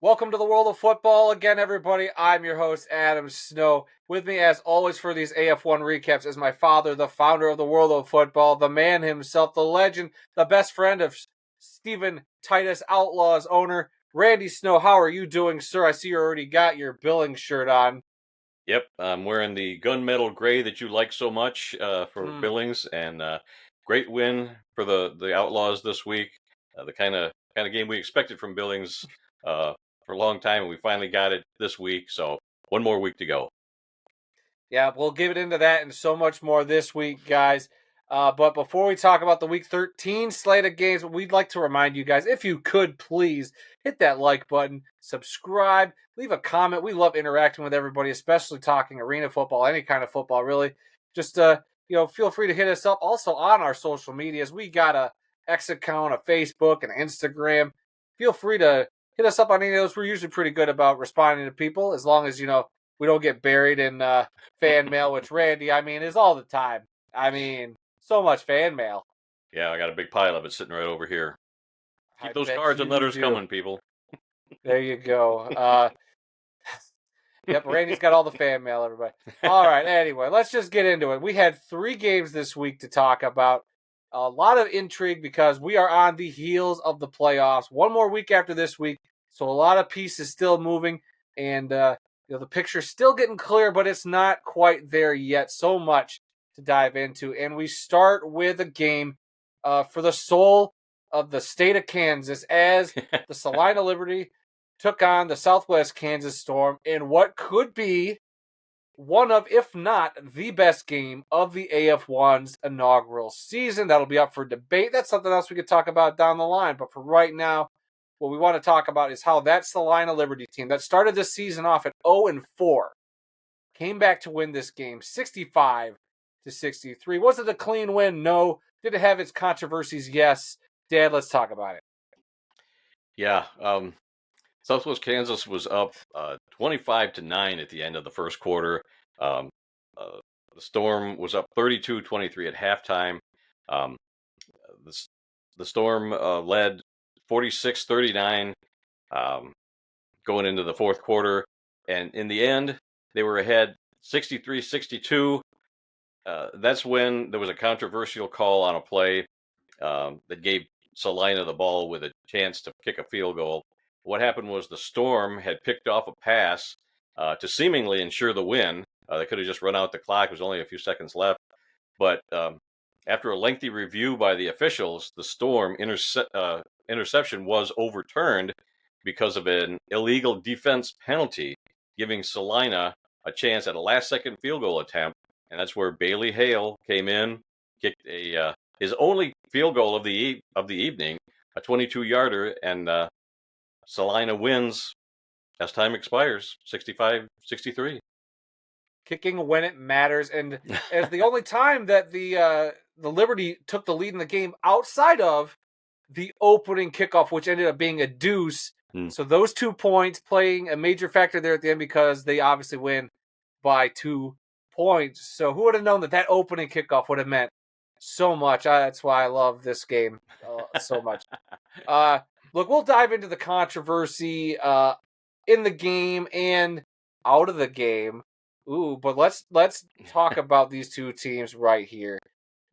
Welcome to the world of football again, everybody. I'm your host, Adam Snow. With me, as always, for these AF1 recaps is my father, the founder of the world of football, the man himself, the legend, the best friend of Stephen Titus Outlaws owner, Randy Snow. How are you doing, sir? I see you already got your Billings shirt on. Yep, I'm wearing the gunmetal gray that you like so much for Billings, and great win for the Outlaws this week. The kind of game we expected from Billings for a long time, and we finally got it this week. So one more week to go. Yeah, we'll get into that and so much more this week, guys. But before we talk about the Week 13 slate of games, we'd like to remind you guys, if you could please hit that like button, subscribe, leave a comment. We love interacting with everybody, especially talking arena football, any kind of football, really. Just feel free to hit us up. Also on our social medias, we got a X account, a Facebook, an Instagram. Feel free to hit us up on any of those. We're usually pretty good about responding to people, as long as we don't get buried in fan mail, which Randy, is all the time. So much fan mail. Yeah, I got a big pile of it sitting right over here. I Keep those bet cards and you letters do. coming, people. There you go. Yep, Randy's got all the fan mail, everybody. All right, anyway, let's just get into it. We had 3 games this week to talk about. A lot of intrigue because we are on the heels of the playoffs. One more week after this week, so a lot of pieces still moving, and the picture's still getting clear, but it's not quite there yet. So much to dive into, and we start with a game for the soul of the state of Kansas as the Salina Liberty took on the Southwest Kansas Storm in what could be one of, if not the best game of the AF1's inaugural season. That'll be up for debate. That's something else we could talk about down the line. But for right now, what we want to talk about is how that Salina Liberty team that started this season off at 0-4 came back to win this game 65-63. Was it a clean win? No. Did it have its controversies? Yes. Dad, let's talk about it. Yeah, Southwest Kansas was up 25-9 at the end of the first quarter. Um, the Storm was up 32-23 at halftime. Um, the Storm led 46-39 going into the fourth quarter, and in the end, they were ahead 63-62. That's when there was a controversial call on a play that gave Salina the ball with a chance to kick a field goal. What happened was the Storm had picked off a pass to seemingly ensure the win. They could have just run out the clock. There was only a few seconds left. But after a lengthy review by the officials, the Storm interception was overturned because of an illegal defense penalty, giving Salina a chance at a last-second field goal attempt. And that's where Bailey Hale came in, kicked his only field goal of the evening, a 22-yarder, and Salina wins as time expires, 65-63. Kicking when it matters, and as the only time that the Liberty took the lead in the game outside of the opening kickoff, which ended up being a deuce. So those 2 points playing a major factor there at the end because they obviously win by 2 points. So who would have known that opening kickoff would have meant so much? That's why I love this game so much. Look, we'll dive into the controversy in the game and out of the game. Ooh, but let's talk about these two teams right here.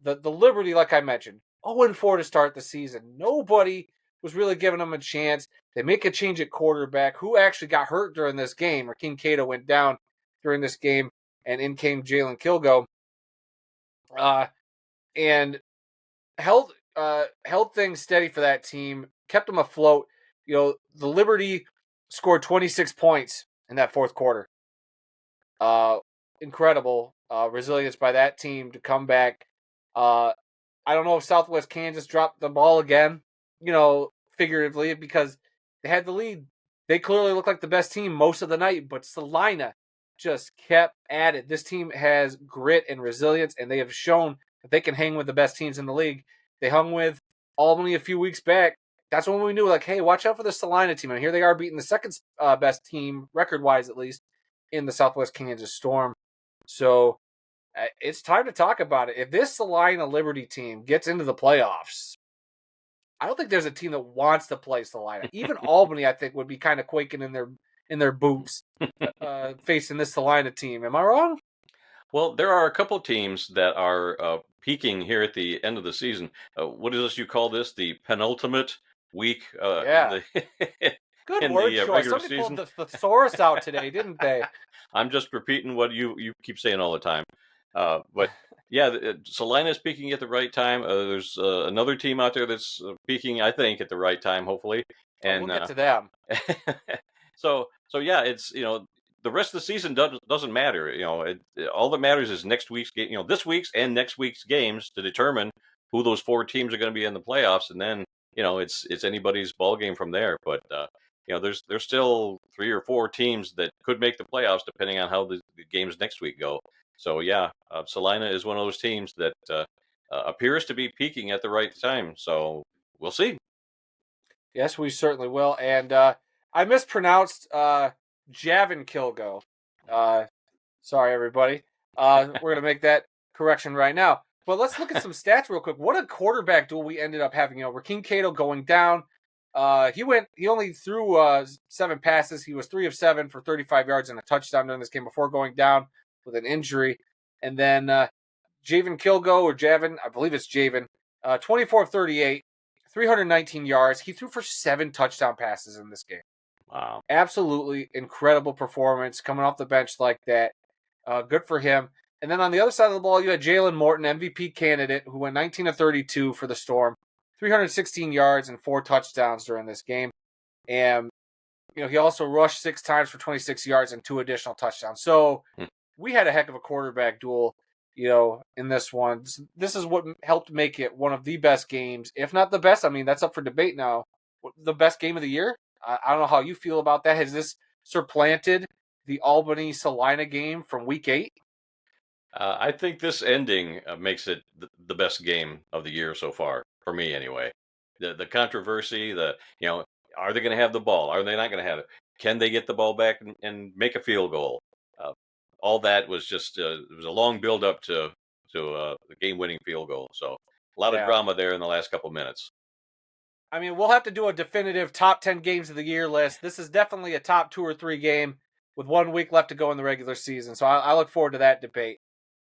The Liberty, like I mentioned, 0-4 to start the season. Nobody was really giving them a chance. They make a change at quarterback, who actually got hurt during this game. Rakeem Cato went down during this game, and in came Jalen Kilgo. And held things steady for that team, kept them afloat. The Liberty scored 26 points in that fourth quarter. Incredible resilience by that team to come back. I don't know if Southwest Kansas dropped the ball again, figuratively, because they had the lead. They clearly looked like the best team most of the night, but Salina just kept at it. This team has grit and resilience, and they have shown that they can hang with the best teams in the league. They hung with Albany a few weeks back. That's when we knew, like, hey, watch out for the Salina team. And here they are beating the second best team, record-wise at least, in the Southwest Kansas Storm. So it's time to talk about it. If this Salina Liberty team gets into the playoffs, I don't think there's a team that wants to play Salina. Even Albany, I think, would be kind of quaking in their boots facing this Salina team. Am I wrong? Well, there are a couple of teams that are peaking here at the end of the season. What is this you call this? The penultimate week in Yeah. the Good in word the choice. regular Somebody pulled season. the thesaurus out today, didn't they? I'm just repeating what you keep saying all the time. But yeah, Salina's peaking at the right time. There's another team out there that's peaking, I think, at the right time, hopefully. Oh, we'll And get to them. so yeah, it's the rest of the season doesn't matter. All that matters is next week's game. This week's and next week's games to determine who those four teams are going to be in the playoffs, and then it's anybody's ball game from there. But there's still three or four teams that could make the playoffs depending on how the games next week go. So yeah, Salina is one of those teams that appears to be peaking at the right time. So we'll see. Yes, we certainly will. And I mispronounced Javin Kilgo. Sorry, everybody. We're going to make that correction right now. But let's look at some stats real quick. What a quarterback duel we ended up having. Rakeem Cato going down. He only threw 7 passes. He was 3 of 7 for 35 yards and a touchdown during this game before going down with an injury. And then Javin Kilgo, or Javin, I believe it's Javin, 24 of 38, 319 yards. He threw for 7 touchdown passes in this game. Wow. Absolutely incredible performance coming off the bench like that. Good for him. And then on the other side of the ball, you had Jalen Morton, MVP candidate, who went 19 of 32 for the Storm, 316 yards and 4 touchdowns during this game. And he also rushed 6 times for 26 yards and 2 additional touchdowns. So we had a heck of a quarterback duel, in this one. This is what helped make it one of the best games, if not the best. I mean, that's up for debate now. The best game of the year? I don't know how you feel about that. Has this supplanted the Albany Salina game from week 8? I think this ending makes it the best game of the year so far for me, anyway. The controversy, are they going to have the ball? Are they not going to have it? Can they get the ball back and make a field goal? All that was just it was a long build up to the game winning field goal. So a lot of Yeah. drama there in the last couple minutes. I mean, we'll have to do a definitive top 10 games of the year list. This is definitely a top 2 or 3 game with 1 week left to go in the regular season. So I look forward to that debate.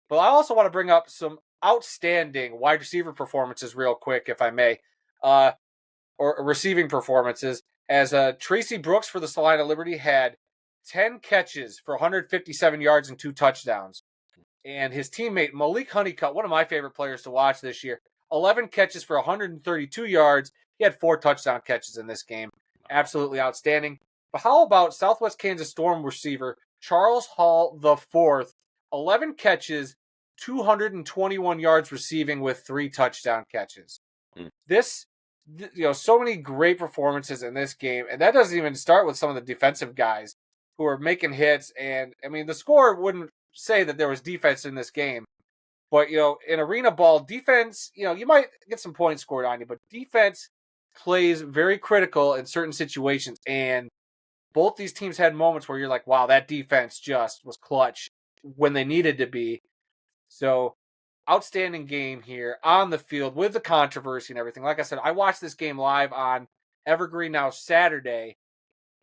But I also want to bring up some outstanding wide receiver performances real quick, if I may, or receiving performances, as Tracy Brooks for the Salina Liberty had 10 catches for 157 yards and 2 touchdowns. And his teammate, Malik Honeycutt, one of my favorite players to watch this year, 11 catches for 132 yards. He had 4 touchdown catches in this game. Absolutely outstanding. But how about Southwest Kansas Storm receiver Charles Hall IV, 11 catches, 221 yards receiving with 3 touchdown catches. So many great performances in this game, and that doesn't even start with some of the defensive guys who are making hits. And I mean, the score wouldn't say that there was defense in this game, but in arena ball, defense, you might get some points scored on you, but defense plays very critical in certain situations. And both these teams had moments where you're like, wow, that defense just was clutch when they needed to be. So outstanding game here on the field with the controversy and everything. Like I said, I watched this game live on Evergreen Now Saturday.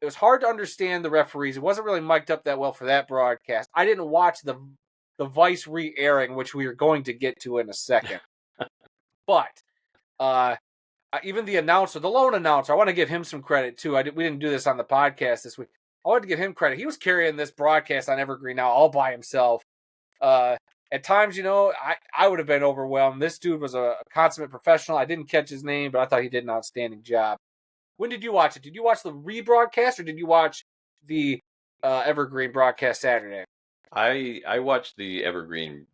It was hard to understand the referees. It wasn't really mic'd up that well for that broadcast. I didn't watch the Vice re-airing, which we are going to get to in a second. But even the announcer, the lone announcer, I want to give him some credit too. We didn't do this on the podcast this week. I wanted to give him credit. He was carrying this broadcast on Evergreen Now all by himself. At times, I would have been overwhelmed. This dude was a consummate professional. I didn't catch his name, but I thought he did an outstanding job. When did you watch it? Did you watch the rebroadcast or did you watch the Evergreen broadcast Saturday? I watched the Evergreen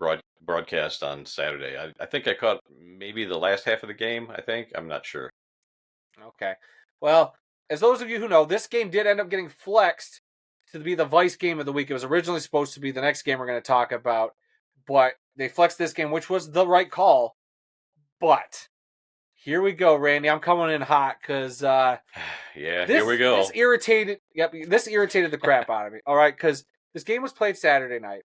broadcast on Saturday. I think I caught maybe the last half of the game. I'm not sure. Okay. Well, as those of you who know, this game did end up getting flexed to be the Vice game of the week. It was originally supposed to be the next game we're going to talk about, but they flexed this game, which was the right call. But here we go, Randy. I'm coming in hot because here we go. This irritated the crap out of me. All right, because this game was played Saturday night,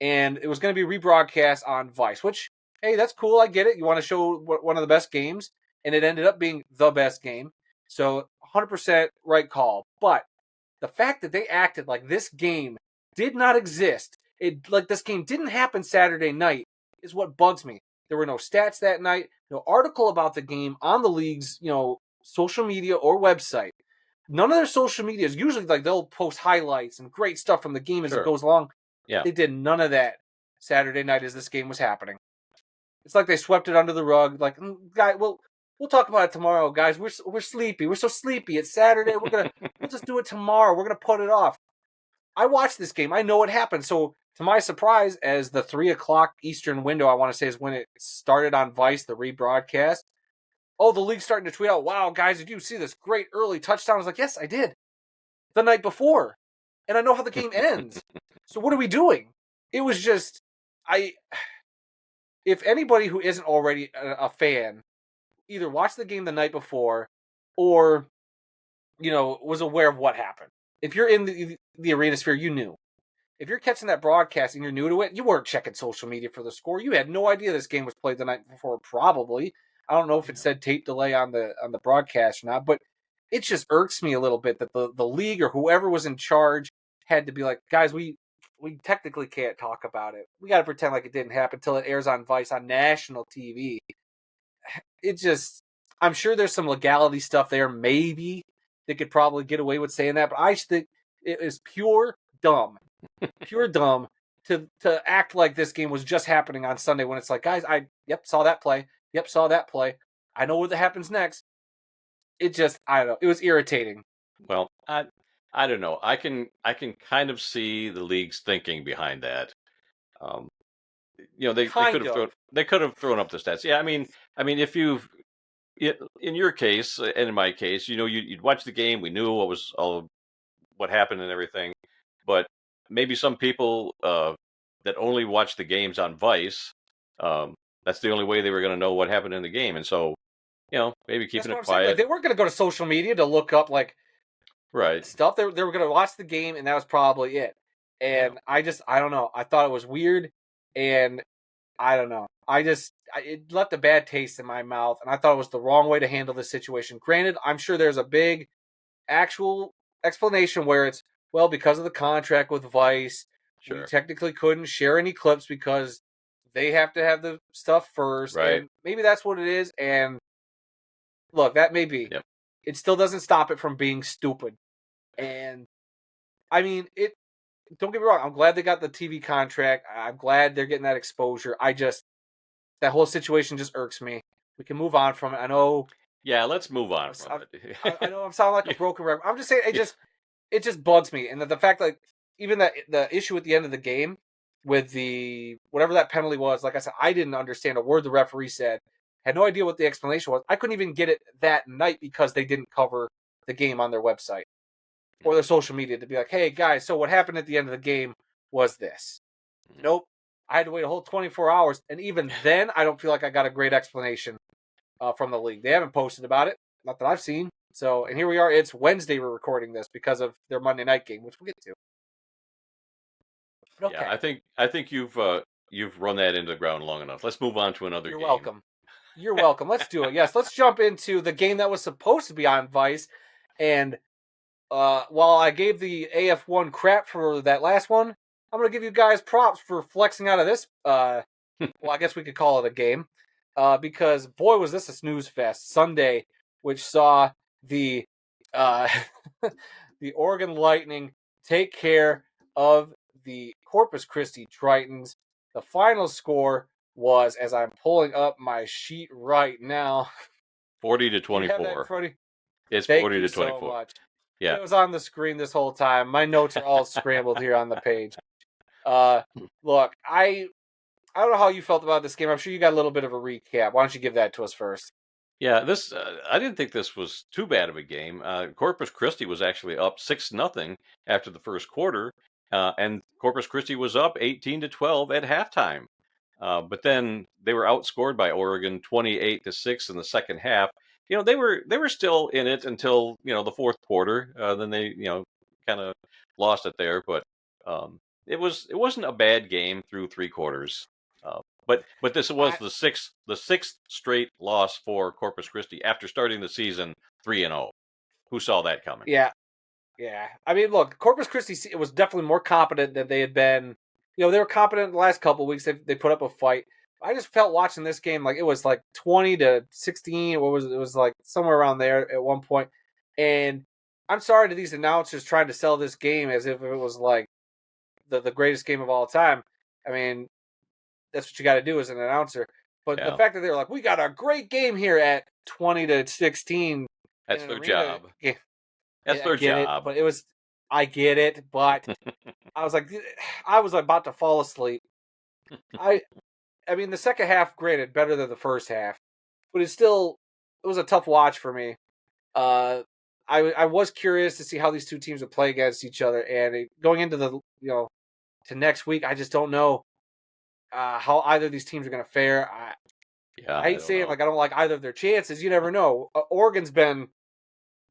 and it was going to be rebroadcast on Vice. Which, hey, that's cool. I get it. You want to show one of the best games, and it ended up being the best game. So 100% right call. But the fact that they acted like this game did not exist, like this game didn't happen Saturday night, is what bugs me. There were no stats that night, no article about the game on the league's, social media or website. None of their social media is usually like they'll post highlights and great stuff from the game as it Sure. goes along. Yeah. They did none of that Saturday night as this game was happening. It's like they swept it under the rug. Like, guy, we'll talk about it tomorrow, guys. We're sleepy. We're so sleepy. It's Saturday. We'll just do it tomorrow. We're gonna put it off. I watched this game. I know what happened. So to my surprise, as the 3:00 Eastern window, I want to say is when it started on Vice, the rebroadcast. Oh, the league's starting to tweet out, "Wow, guys, did you see this great early touchdown?" I was like, "Yes, I did." The night before, and I know how the game ends. So what are we doing? It was just I. If anybody who isn't already a fan either watched the game the night before or was aware of what happened. If you're in the arena sphere, you knew. If you're catching that broadcast and you're new to it, you weren't checking social media for the score. You had no idea this game was played the night before. Probably, I don't know if it said tape delay on the broadcast or not, but it just irks me a little bit that the league or whoever was in charge had to be like, guys, we technically can't talk about it. We got to pretend like it didn't happen until it airs on Vice on national TV. It just, I'm sure there's some legality stuff there. Maybe they could probably get away with saying that, but I just think it is pure dumb to act like this game was just happening on Sunday when it's like, guys, saw that play. Yep, saw that play. I know what happens next. It just, I don't know. It was irritating. Well, I don't know. I can kind of see the league's thinking behind that. Um, they Kind of. they could have thrown up the stats. Yeah, I mean, if you've in your case and in my case, you'd watch the game. We knew what happened and everything, but maybe some people that only watch the games on Vice, that's the only way they were going to know what happened in the game, and so maybe That's keeping what it I'm saying. Like, quiet. they weren't going to go to social media to look up, like, Right. stuff. They were going to watch the game, and that was probably it. Yeah. And I don't know. I thought it was weird, and I don't know. It left a bad taste in my mouth, and I thought it was the wrong way to handle this situation. Granted, I'm sure there's a big actual explanation where it's, well, because of the contract with Vice, we Sure. technically couldn't share any clips because they have to have the stuff first, Right. and maybe that's what it is. And look, that may be. Yep. It still doesn't stop it from being stupid. And I mean, it. Don't get me wrong. I'm glad they got the TV contract. I'm glad they're getting that exposure. That whole situation just irks me. We can move on from it. I know. Yeah. Let's move on from I it. know I'm sounding like a Yeah. broken record. I'm just saying Yeah. it just bugs me, and the fact like even the issue at the end of the game with the whatever that penalty was. Like I said, I didn't understand a word the referee said. Had no idea what the explanation was. I couldn't even get it that night because they didn't cover the game on their website or their social media to be like, hey guys, so what happened at the end of the game was this. Nope. I had to wait a whole 24 hours, and even then, I don't feel like I got a great explanation from the league. They haven't posted about it, not that I've seen. So, and here we are. It's Wednesday. We're recording this because of their Monday night game, which we'll get to. But Yeah. okay, I think you've run that into the ground long enough. Let's move on to another you're game. welcome. You're welcome. Let's do it. Yes, let's jump into the game that was supposed to be on Vice. And while I gave the AF1 crap for that last one, I'm going to give you guys props for flexing out of this. Well, I guess we could call it a game. Because boy, was this a snooze fest. Sunday, which saw the uh, the Oregon Lightning take care of the Corpus Christi Tritons. The final score was, as I'm pulling up my sheet right now. 40 to Do you have that in 24. front of you? It's Thank 40 you to so 24. much. Yeah. It was on the screen this whole time. My notes are all scrambled here on the page. Look, I don't know how you felt about this game. I'm sure you got a little bit of a recap. Why don't you give that to us first? Yeah, this I didn't think this was too bad of a game. Corpus Christi was actually up 6-0 after the first quarter, and Corpus Christi was up 18-12 at halftime. But then they were outscored by Oregon 28-6 in the second half. They were still in it until the fourth quarter. Then they kind of lost it there, but it wasn't a bad game through three quarters. But this was I, the sixth straight loss for Corpus Christi after starting the season 3-0. Who saw that coming? yeah, yeah. I mean, look, Corpus Christi it was definitely more competent than they had been. They were competent the last couple of weeks. They put up a fight. I just felt watching this game like it was like 20-16. What was it? It was like somewhere around there at one point. And I'm sorry to these announcers trying to sell this game as if it was like the greatest game of all time. I mean, that's what you got to do as an announcer. But the Yeah, fact that they're like, we got a great game here at 20-16 in that's an their arena job. game. That's I their get it, job. but I get it, but I was like, I was about to fall asleep. I, I mean, the second half, granted, better than the first half, but it was a tough watch for me. Uh, I was curious to see how these two teams would play against each other, and going into to next week, I just don't know how either of these teams are going to fare. Yeah, I I hate don't saying know. like I don't like either of their chances. You never know. Oregon's been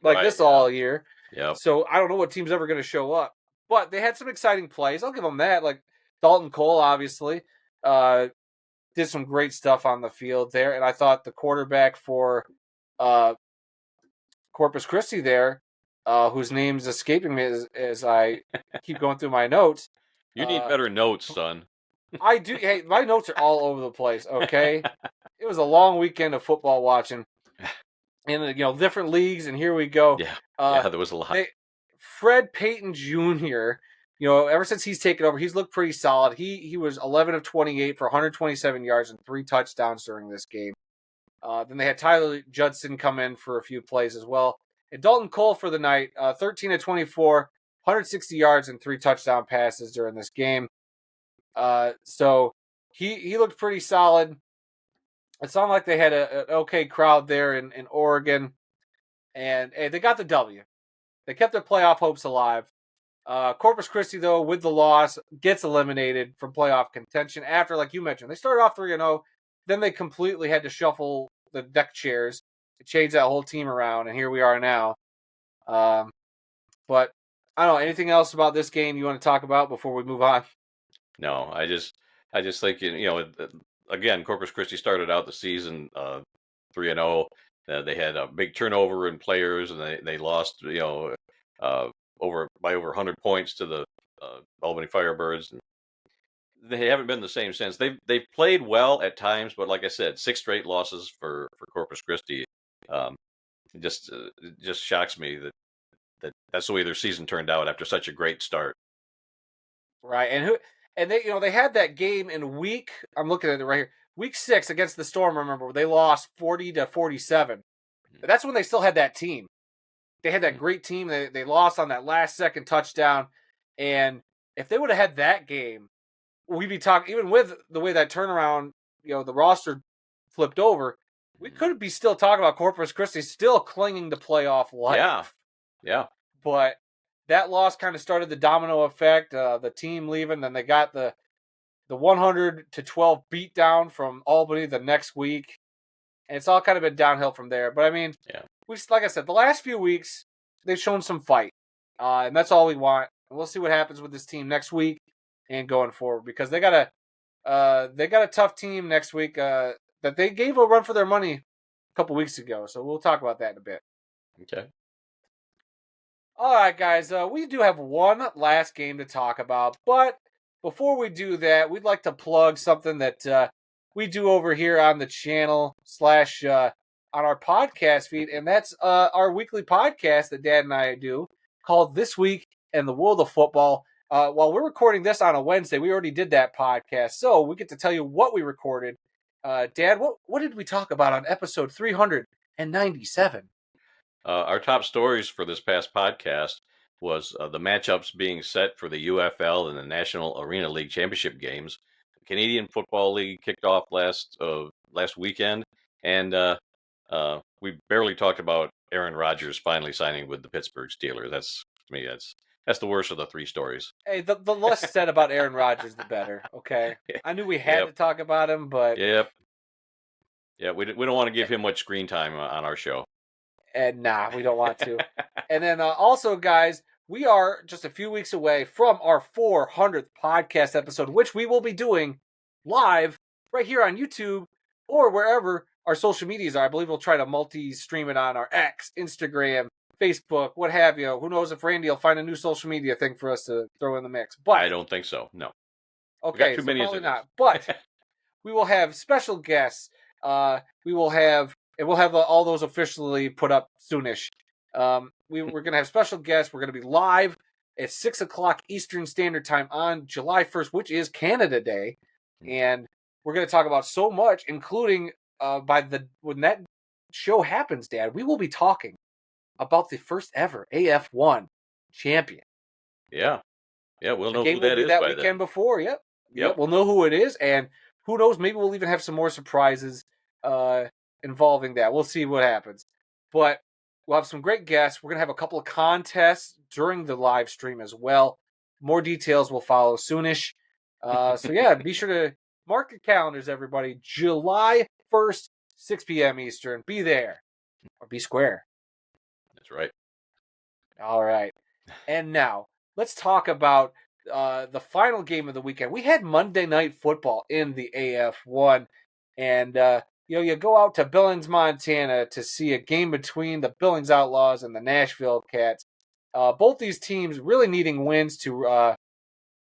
like Right? this Yeah. all year, Yep. so I don't know what team's ever going to show up. But they had some exciting plays. I'll give them that. Like Dalton Cole, obviously, uh, did some great stuff on the field there, and I thought the quarterback for uh, Corpus Christi there, whose name's escaping me as I keep going through my notes. You need Uh, better notes, son. I do. Hey, my notes are all over the place. Okay, it was a long weekend of football watching in different leagues, and here we go. Yeah. Uh, Yeah, there was a lot. they Fred Payton Jr. Ever since he's taken over, he's looked pretty solid. He was 11 of 28 for 127 yards and 3 touchdowns during this game. Then they had Tyler Judson come in for a few plays as well. And Dalton Cole for the night, 13 of 24, 160 yards and 3 touchdown passes during this game. So he looked pretty solid. It sounded like they had an okay crowd there in Oregon, and hey, they got the W. They kept their playoff hopes alive. Corpus Christi, though, with the loss, gets eliminated from playoff contention after, like you mentioned, they started off 3-0. Then they completely had to shuffle the deck chairs to change that whole team around, and here we are now. Um, but I don't know. Anything else about this game you want to talk about before we move on? No, I just think again, Corpus Christi started out the season 3-0. They had a big turnover in players, and they lost uh, over 100 points to the Albany Firebirds. And they haven't been the same since. They've played well at times, but like I said, six straight losses for Corpus Christi. Um, it just shocks me that's the way their season turned out after such a great start. Right, and they had that game in I'm looking at it right here, week 6 against the Storm. Remember, they lost 40-47. That's when they still had that team. They had that Mhm. great team. They lost on that last second touchdown, and if they would have had that game, we'd be talking. Even with the way that turnaround, the roster flipped over, we Mhm. could be still talking about Corpus Christi still clinging to playoff Yeah, life. yeah. But that loss kind of started the domino effect. The team leaving, then they got the 100-12 beatdown from Albany the next week, and it's all kind of been downhill from there. But I mean, Yeah. like I said, the last few weeks they've shown some fight, and that's all we want. And we'll see what happens with this team next week and going forward, because they got a tough team next week that they gave a run for their money a couple weeks ago. So we'll talk about that in a bit. Okay. All right, guys, we do have one last game to talk about, but before we do that, we'd like to plug something that we do over here on the channel slash on our podcast feed, and that's our weekly podcast that Dad and I do called This Week in the World of Football. While we're recording this on a Wednesday, we already did that podcast, so we get to tell you what we recorded. Dad, what did we talk about on episode 397? Our top stories for this past podcast was the matchups being set for the UFL and the National Arena League Championship games. The Canadian Football League kicked off last weekend, and we barely talked about Aaron Rodgers finally signing with the Pittsburgh Steelers. That's to me, that's the worst of the three stories. Hey, the less said about Aaron Rodgers, the better. Okay, I knew we had Yep, to talk about him, but yep, yeah. We don't want to give him much screen time on our show. nah, we don't want to. And then also, guys, we are just a few weeks away from our 400th podcast episode, which we will be doing live right here on YouTube or wherever our social medias are. I believe we'll try to multi-stream it on our X, Instagram, Facebook, what have you. Who knows if Randy will find a new social media thing for us to throw in the mix. But I don't think so. No, we got okay, too so many as probably it is. not. But we will have special guests. We will have, and we'll have all those officially put up soonish. We're going to have special guests. We're going to be live at 6 o'clock Eastern Standard Time on July 1st, which is Canada Day. And we're going to talk about so much, including when that show happens, Dad, we will be talking about the first ever AF1 champion. Yeah. Yeah, we'll The know who game will that be is that by weekend then. before. Yep. Yep. We'll know who it is, and who knows? Maybe we'll even have some more surprises involving that. We'll see what happens. But we'll have some great guests. We're gonna have a couple of contests during the live stream as well. More details will follow soonish. So yeah, be sure to mark your calendars, everybody. July 1st, 6 p.m. Eastern. Be there or be square. That's right. All right. And now let's talk about the final game of the weekend. We had Monday Night Football in the AF1, and you go out to Billings, Montana, to see a game between the Billings Outlaws and the Nashville Cats. Both these teams really needing wins to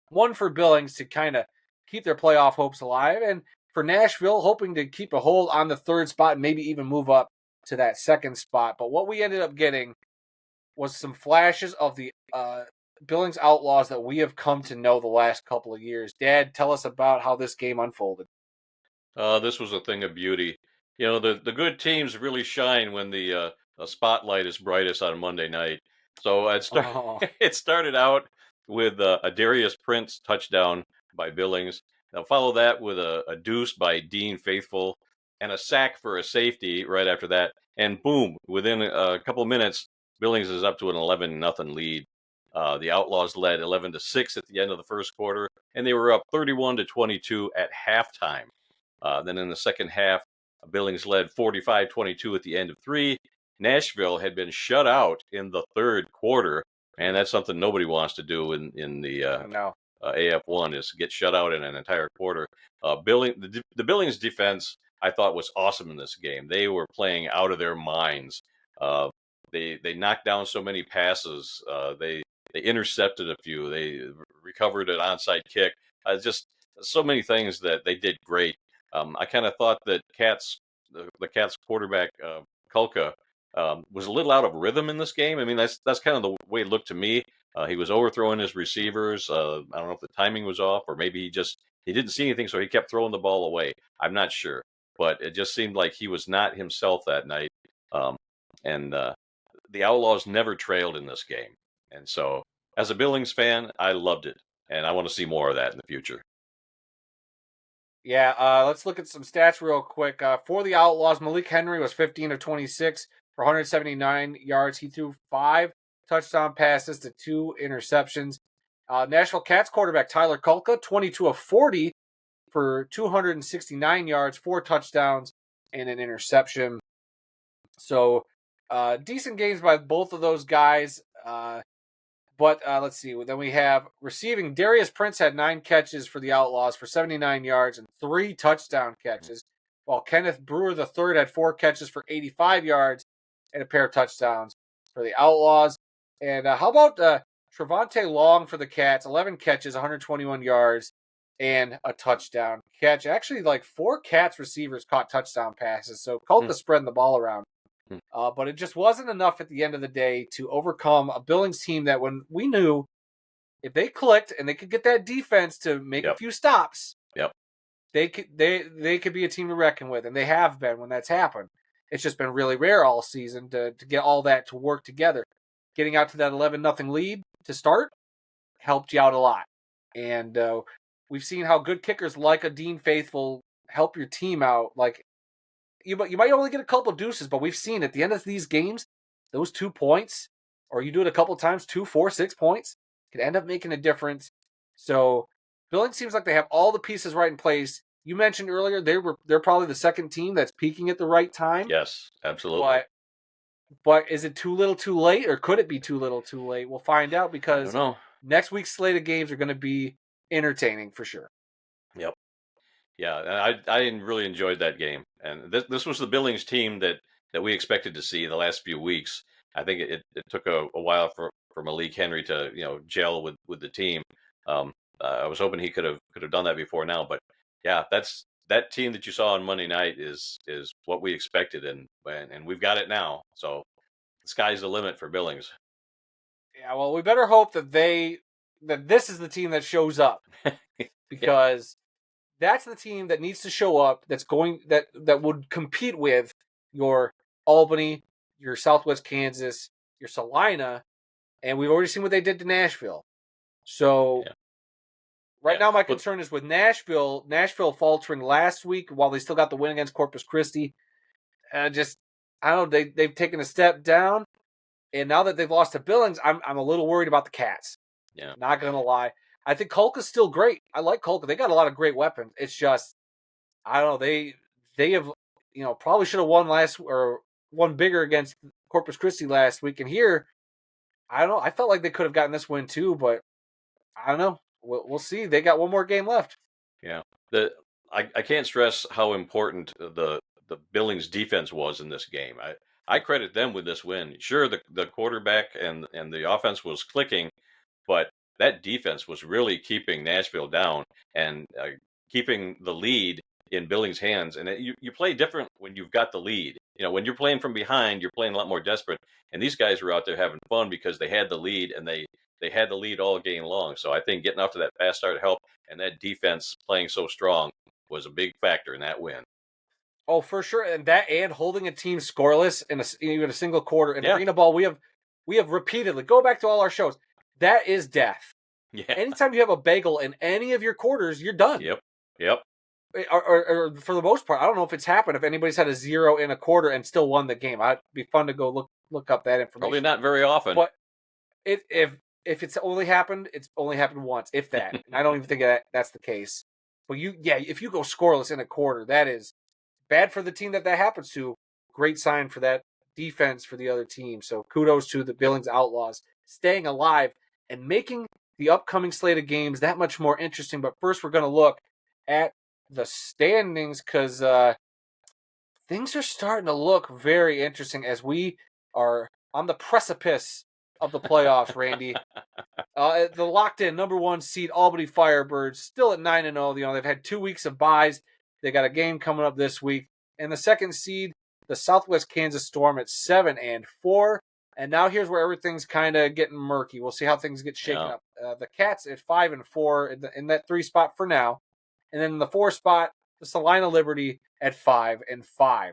one for Billings to kind of keep their playoff hopes alive, and for Nashville hoping to keep a hold on the third spot and maybe even move up to that second spot. But what we ended up getting was some flashes of the Billings Outlaws that we have come to know the last couple of years. Dad, tell us about how this game unfolded. This was a thing of beauty. You know, the good teams really shine when the spotlight is brightest on Monday night. So Oh, it started out with a Darius Prince touchdown by Billings. Now follow that with a deuce by Dean Faithful and a sack for a safety right after that. And boom, within a couple of minutes, Billings is up to an 11-0 lead. The Outlaws led 11-6 at the end of the first quarter, and they were up 31-22 at halftime. Then in the second half, Billings led 45-22 at the end of three. Nashville had been shut out in the third quarter, and that's something nobody wants to do in the no. AF1 is get shut out in an entire quarter. The Billings defense I thought was awesome in this game. They were playing out of their minds. They knocked down so many passes. They intercepted a few. They recovered an onside kick. Just so many things that they did great. I kind of thought that the Cats quarterback Kulka was a little out of rhythm in this game. I mean, that's kind of the way it looked to me. He was overthrowing his receivers. I don't know if the timing was off, or maybe he didn't see anything, so he kept throwing the ball away. I'm not sure, but it just seemed like he was not himself that night. And the Outlaws never trailed in this game, and so as a Billings fan, I loved it, and I want to see more of that in the future. Yeah, let's look at some stats real quick. For the Outlaws, Malik Henry was 15 of 26 for 179 yards. He threw 5 touchdown passes to 2 interceptions. Nashville Cats quarterback Tyler Kulka, 22 of 40 for 269 yards, 4 touchdowns, and an interception. So, decent games by both of those guys. But let's see. Then we have receiving. Darius Prince had 9 catches for the Outlaws for 79 yards and 3 touchdown catches, while Kenneth Brewer III had 4 catches for 85 yards and a pair of touchdowns for the Outlaws. And how about Trevante Long for the Cats? 11 catches, 121 yards, and a touchdown catch. Actually, like 4 Cats receivers caught touchdown passes, so Kulka spreading the ball around. But it just wasn't enough at the end of the day to overcome a Billings team that when we knew if they clicked and they could get that defense to make a few stops, they could be a team to reckon with, and they have been when that's happened. It's just been really rare all season to get all that to work together. Getting out to that 11-0 lead to start helped you out a lot. And we've seen how good kickers like a Dean Faithful help your team out. Like you might only get a couple deuces, but we've seen at the end of these games, those 2 points, or you do it a couple times, 2, 4, 6 points, could end up making a difference. So Billings seems like they have all the pieces right in place. You mentioned earlier they're probably the second team that's peaking at the right time. Yes, absolutely. But is it too little too late, or could it be too little too late? We'll find out because I don't know. next week's slate of games are going to be entertaining for sure. Yep. Yeah, and I really enjoyed that game, and this was the Billings team that we expected to see the last few weeks. I think it took a while for Malik Henry to gel with the team. Um, I was hoping he could have done that before now, but yeah, that team that you saw on Monday night is what we expected, and we've got it now. So the sky's the limit for Billings. Yeah, well, we better hope that this is the team that shows up Yeah, because that's the team that needs to show up. That would compete with your Albany, your Southwest Kansas, your Salina, and we've already seen what they did to Nashville. So yeah, right yeah. now, my But concern is with Nashville. Nashville faltering last week while they still got the win against Corpus Christi. Just I don't know. They've taken a step down, and now that they've lost to Billings, I'm a little worried about the Cats. yeah, Not gonna lie. I think Kolka's still great. I like Kolka. They got a lot of great weapons. It's just I don't know. They have probably should have won bigger against Corpus Christi last week. And here, I don't know. I felt like they could have gotten this win too, but I don't know. We'll see. They got one more game left. yeah. The I can't stress how important the Billings defense was in this game. I credit them with this win. Sure, the quarterback and the offense was clicking, but that defense was really keeping Nashville down and keeping the lead in Billings' hands. And you play different when you've got the lead. When you're playing from behind, you're playing a lot more desperate. And these guys were out there having fun because they had the lead and they had the lead all game long. So I think getting off to that fast start helped, and that defense playing so strong was a big factor in that win. Oh, for sure. And holding a team scoreless in even a single quarter in Yeah, arena ball, we have repeatedly go back to all our shows. That is death. yeah, Anytime you have a bagel in any of your quarters, you're done. yep, yep. Or for the most part, I don't know if it's happened. If anybody's had a 0 in a quarter and still won the game, it'd be fun to go look up that Probably information. not very often. But if it's only happened once, if that. And I don't even think that's the case. But if you go scoreless in a quarter, that is bad for the team that happens to. Great sign for that defense for the other team. So kudos to the Billings Outlaws staying alive and making the upcoming slate of games that much more interesting. But first, we're going to look at the standings because things are starting to look very interesting as we are on the precipice of the playoffs, Randy. The locked in number one seed Albany Firebirds still at 9-0. They've had 2 weeks of byes. They got a game coming up this week. And the second seed, the Southwest Kansas Storm at 7-4. And now here's where everything's kind of getting murky. We'll see how things get shaken Yeah, up. The Cats at 5-4 in that 3 spot for now. And then in the 4 spot, the Salina Liberty at 5-5.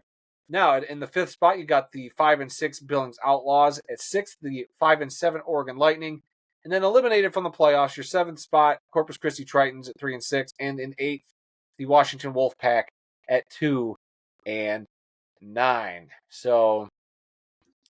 Now in the 5th spot, you got the 5-6 Billings Outlaws. At 6th, the 5-7 Oregon Lightning. And then eliminated from the playoffs, your 7th spot, Corpus Christi Tritons at 3-6. And in 8th, the Washington Wolfpack at 2-9. So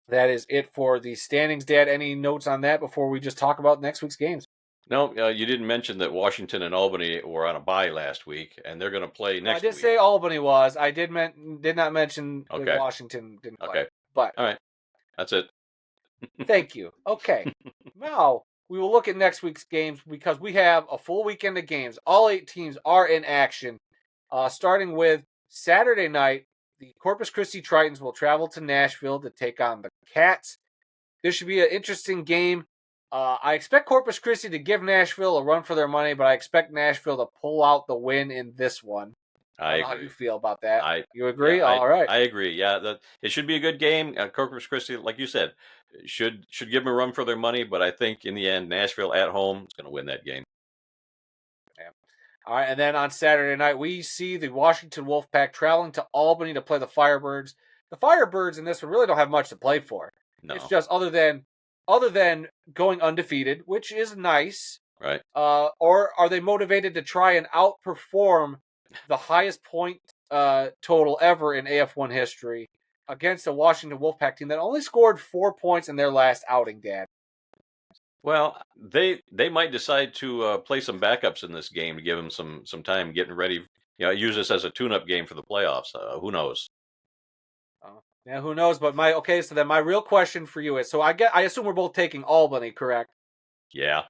that is it for the standings. Dad, any notes on that before we just talk about next week's games? no, you didn't mention that Washington and Albany were on a bye last week, and they're going to play Well, I next did week. say Albany was. I did not mention that Okay, Washington didn't play. okay, But all right, that's it. thank you. Okay. Now we will look at next week's games because we have a full weekend of games. All 8 teams are in action. Starting with Saturday night, the Corpus Christi Tritons will travel to Nashville to take on the Cats. This should be an interesting game. I expect Corpus Christi to give Nashville a run for their money, but I expect Nashville to pull out the win in this one. I I don't know how you agree. feel about that. I You Yeah, agree? All right. I agree. Yeah, it should be a good game. Corpus Christi, like you said, should give them a run for their money, but I think in the end, Nashville at home is going to win that game. Yeah. All right, and then on Saturday night, we see the Washington Wolfpack traveling to Albany to play the Firebirds. The Firebirds in this one really don't have much to play for. It's No, just other than going undefeated, which is nice. right? Or are they motivated to try and outperform the highest point total ever in AF1 history against a Washington Wolfpack team that only scored 4 points in their last outing, Dad? Well, they might decide to play some backups in this game to give them some time getting ready. Use this as a tune-up game for the playoffs. Who knows? Yeah, who knows? But so then my real question for you is: so I assume we're both taking Albany, correct? Yeah,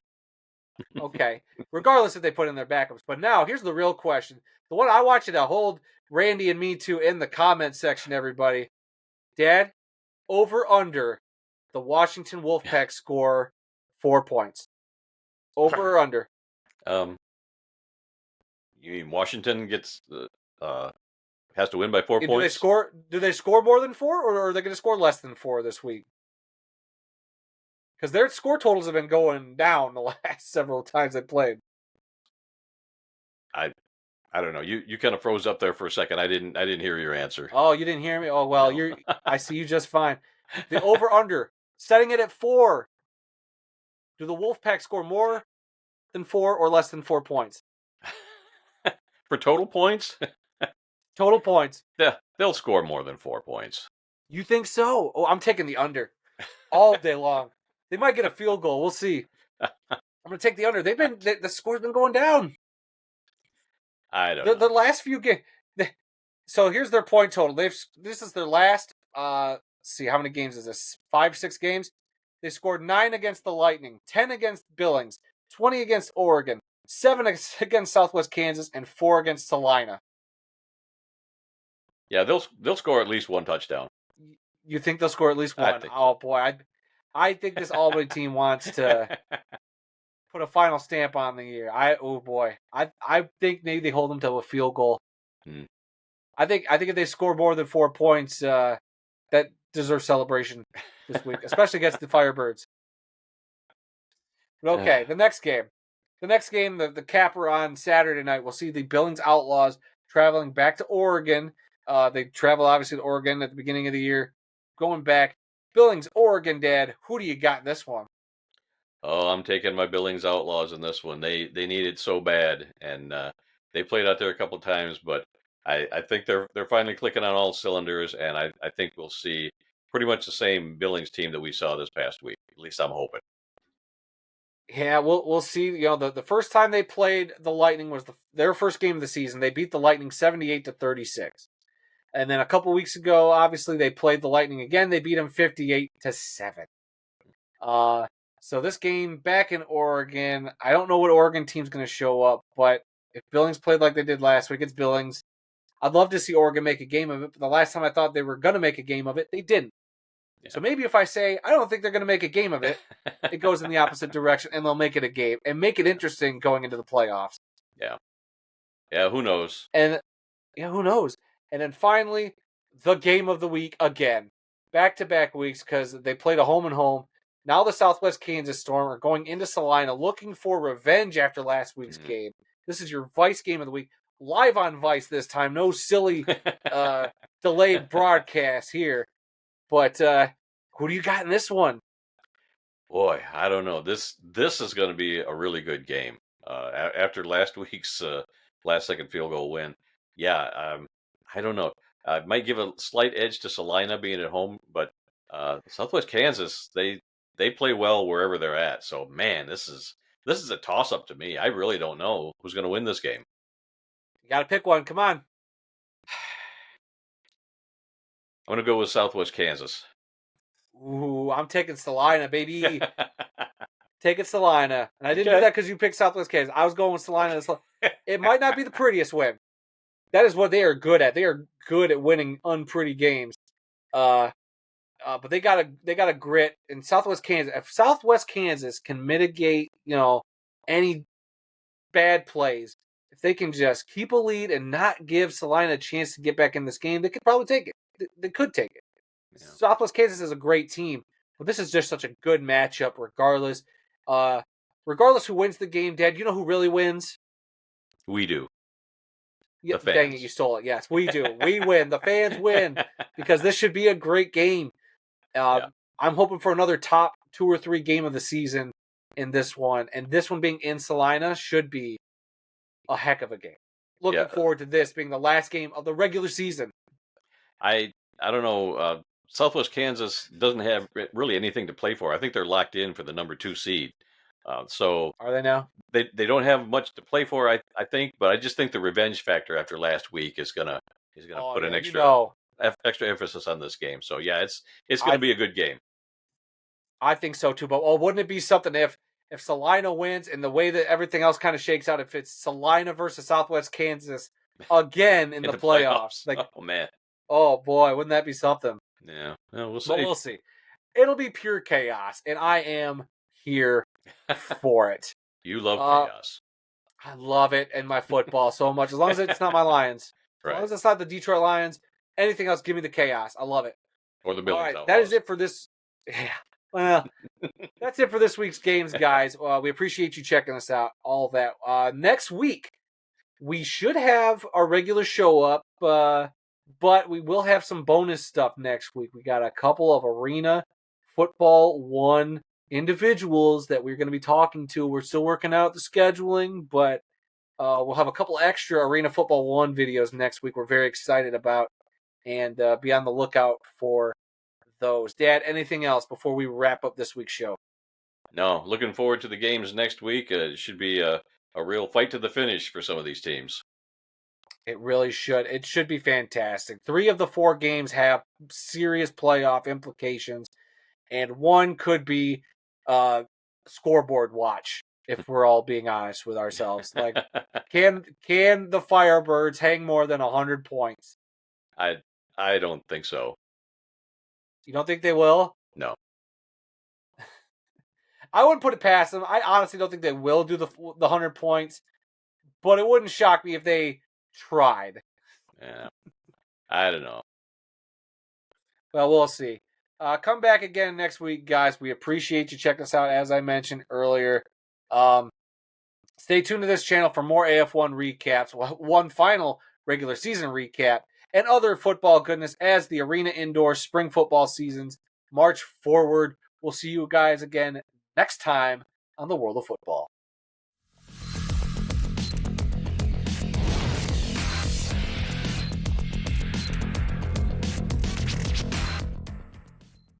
Okay. Regardless if they put in their backups. But now, here's the real question. The one I want you to hold Randy and me to in the comment section, everybody. Dad, over under the Washington Wolfpack score 4 points. Over or under? Um, you mean Washington gets has to win by 4 points? Do they score more than 4, or are they going to score less than 4 this week? Because their score totals have been going down the last several times they played. I don't know. You kind of froze up there for a second. I didn't hear your answer. Oh, you didn't hear me? Oh well, No. I see you just fine. The over under, setting it at 4. Do the Wolfpack score more than 4 or less than 4 points? For total points, Total points. yeah, they'll score more than 4 points. You think so? Oh, I'm taking the under all day long. They might get a field goal. We'll see. I'm going to take the under. The score's been going down. I don't know. The last few games. So here's their point total. This is their last. See how many games is this? 5, 6 games. They scored 9 against the Lightning, 10 against Billings, 20 against Oregon, 7 against Southwest Kansas, and 4 against Salina. Yeah, they'll score at least one touchdown. You think they'll score at least one? Oh boy, I think this Albany team wants to put a final stamp on the year. Oh boy, I think maybe they hold them to a field goal. I think if they score more than 4 points, that deserves celebration this week, especially against the Firebirds. But okay, the next game, the capper on Saturday night, we'll see the Billings Outlaws traveling back to Oregon. They travel obviously to Oregon at the beginning of the year, going back. Billings, Oregon, Dad. Who do you got in this one? Oh, I'm taking my Billings Outlaws in this one. They need it so bad, and they played out there a couple times, but I think they're finally clicking on all cylinders, and I think we'll see pretty much the same Billings team that we saw this past week. At least I'm hoping. Yeah, we'll see. You know, the first time they played the Lightning was their first game of the season. They beat the Lightning 78-36. And then a couple weeks ago, obviously they played the Lightning again. They beat them 58-7. So this game back in Oregon, I don't know what Oregon team's going to show up, but if Billings played like they did last week, it's Billings. I'd love to see Oregon make a game of it, but the last time I thought they were going to make a game of it, they didn't. Yeah. So maybe if I say, I don't think they're going to make a game of it, it goes in the opposite direction, and they'll make it a game and make it interesting going into the playoffs. Yeah. Yeah, who knows? And yeah, who knows? And then finally, the game of the week again. Back-to-back weeks because they played a home and home. Now the Southwest Kansas Storm are going into Salina looking for revenge after last week's game. This is your Vice game of the week. Live on Vice this time. No silly delayed broadcast here. But who do you got in this one? Boy, I don't know. This is going to be a really good game. After last week's last-second field goal win, yeah, I don't know. I might give a slight edge to Salina being at home, but Southwest Kansas, they play well wherever they're at. So man, this is a toss-up to me. I really don't know who's going to win this game. You got to pick one. Come on. I'm going to go with Southwest Kansas. Ooh, I'm taking Salina, baby. Taking Salina. And I didn't do that because you picked Southwest Kansas. I was going with Salina. It might not be the prettiest win. That is what they are good at. They are good at winning unpretty games. But they got a grit in Southwest Kansas. If Southwest Kansas can mitigate, any bad plays, if they can just keep a lead and not give Salina a chance to get back in this game, they could probably take it. They could take it. Yeah. Southwest Kansas is a great team, but this is just such a good matchup regardless. Regardless who wins the game, Dad, you know who really wins? We do. Yeah, dang it, you stole it. Yes, we do. We win. The fans win because this should be a great game. Yeah. I'm hoping for another top 2 or 3 game of the season in this one. And this one being in Salina should be a heck of a game. Looking forward to this being the last game of the regular season. I don't know. Southwest Kansas doesn't have really anything to play for. I think they're locked in for the number 2 seed. So are they now? They don't have much to play for, I think, but I just think the revenge factor after last week is gonna put an extra emphasis on this game. So yeah, it's gonna be a good game. I think so too. But wouldn't it be something if if Salina wins and the way that everything else kind of shakes out, if it's Salina versus Southwest Kansas again in In the the playoffs, playoffs. like, Oh man. oh boy, wouldn't that be something? Yeah. Well, we'll But see. we'll see. It'll be pure chaos, and I am here for it. You love Uh, chaos. I love it and my football so much. As long as it's not my Lions, as long Right. as it's not the Detroit Lions, anything else, give me the chaos. I love it. Or the All Billings right, that is Outlaws. it for this. Yeah, well, that's it for this week's games, guys. We appreciate you checking us out. All that. Next week, we should have our regular show up, but we will have some bonus stuff next week. We got a couple of Arena Football 1 individuals that we're going to be talking to. We're still working out the scheduling, but we'll have a couple extra Arena Football 1 videos next week we're very excited about, and be on the lookout for those. Dad, anything else before we wrap up this week's show? No, looking forward to the games next week. It should be a real fight to the finish for some of these teams. It really should. It should be fantastic. 3 of the 4 games have serious playoff implications, and one could be scoreboard watch, if we're all being honest with ourselves. Like, can the Firebirds hang more than 100 points? I I don't think so. You don't think they will? No. I wouldn't put it past them. I honestly don't think they will do the 100 points, but it wouldn't shock me if they tried. Yeah. I don't know. Well, we'll see. Come back again next week, guys. We appreciate you checking us out, as I mentioned earlier. Stay tuned to this channel for more AF1 recaps, one final regular season recap, and other football goodness as the arena indoor spring football seasons march forward. We'll see you guys again next time on the World of Football.